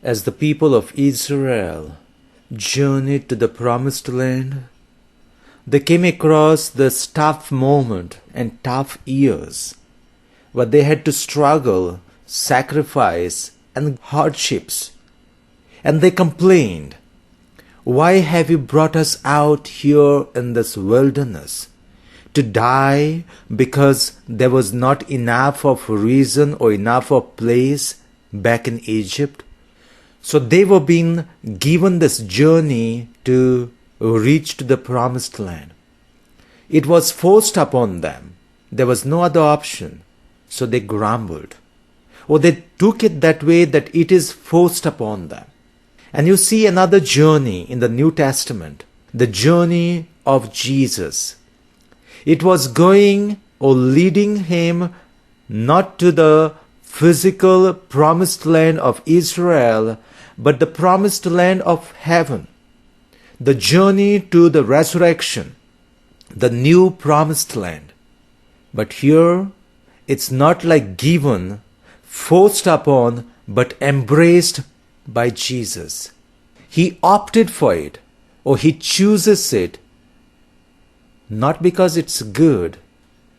As the people of Israel journeyed to the promised land, they came across this tough moment and tough years where they had to struggle, sacrifice, and hardships. And they complained, "Why have you brought us out here in this wilderness? To die because there was not enough of reason or enough of place back in Egypt?" So they were being given this journey to reach to the promised land. It was forced upon them. There was no other option. So they grumbled. Or they took it that way, that it is forced upon them. And you see another journey in the New Testament, the journey of Jesus. It was going or leading him not to the physical promised land of Israel, but the promised land of heaven. The journey to the resurrection, the new promised land. But here, it's not like given, forced upon, but embraced by Jesus. He opted for it, or he chooses it, not because it's good,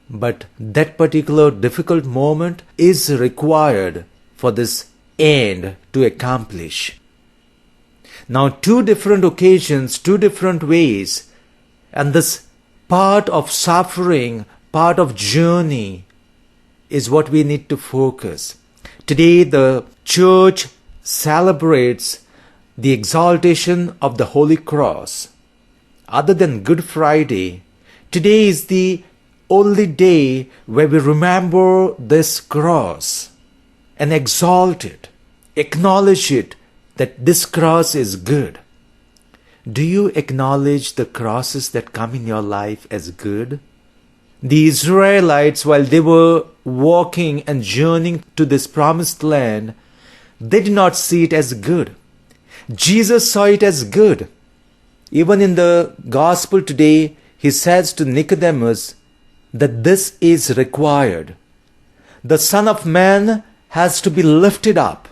but that particular difficult moment is required for this end to accomplish. Now, two different occasions, two different ways, and this part of suffering, part of journey is what we need to focus. Today, the church celebrates the exaltation of the Holy Cross. Other than Good Friday, today is the only day where we remember this cross and exalt it, acknowledge it, that this cross is good. Do you acknowledge the crosses that come in your life as good? The Israelites, while they were walking and journeying to this promised land, they did not see it as good. Jesus saw it as good. Even in the gospel today, he says to Nicodemus that this is required. The Son of Man has to be lifted up,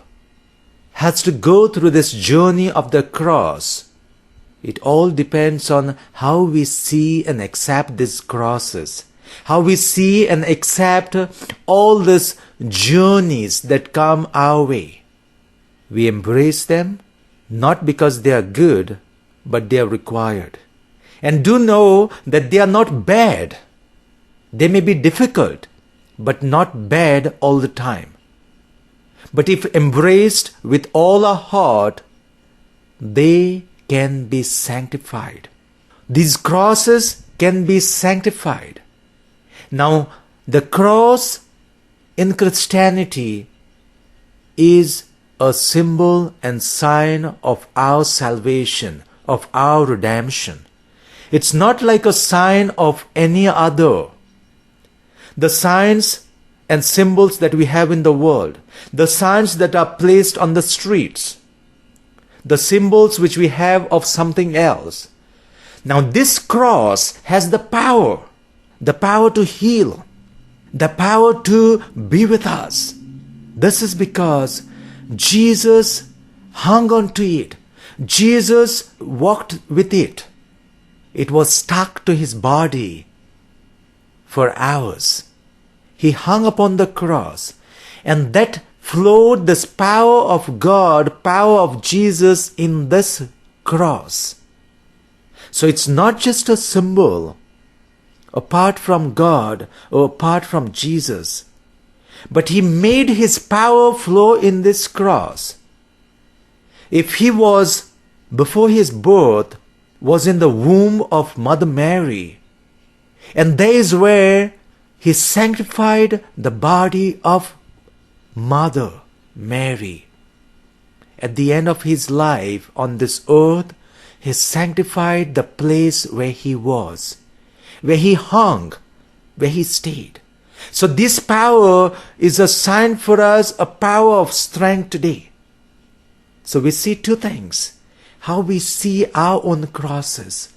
has to go through this journey of the cross. It all depends on how we see and accept these crosses, how we see and accept all these journeys that come our way. We embrace them not because they are good, but they are required. And do know that they are not bad. They may be difficult, but not bad all the time. But if embraced with all our heart, they can be sanctified. These crosses can be sanctified. Now, the cross in Christianity is a symbol and sign of our salvation, of our redemption. It's not like a sign of any other. The signs and symbols that we have in the world, the signs that are placed on the streets, the symbols which we have of something else. Now this cross has the power to heal, the power to be with us. This is because Jesus hung on to it. Jesus walked with it. It was stuck to his body for hours. He hung upon the cross, and that flowed this power of God, power of Jesus in this cross. So it's not just a symbol apart from God or apart from Jesus, but he made his power flow in this cross. If he was, before his birth, was in the womb of Mother Mary, and there is where he sanctified the body of Mother Mary. At the end of his life on this earth, he sanctified the place where he was, where he hung, where he stayed. So this power is a sign for us, a power of strength today. So we see two things. How we see our own crosses.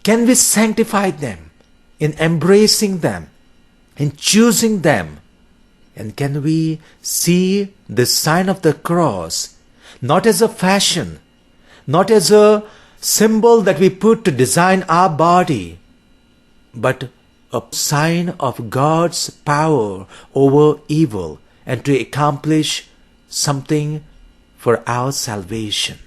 Can we sanctify them in embracing them, in choosing them? And can we see the sign of the cross not as a fashion, not as a symbol that we put to design our body, but a sign of God's power over evil and to accomplish something for our salvation.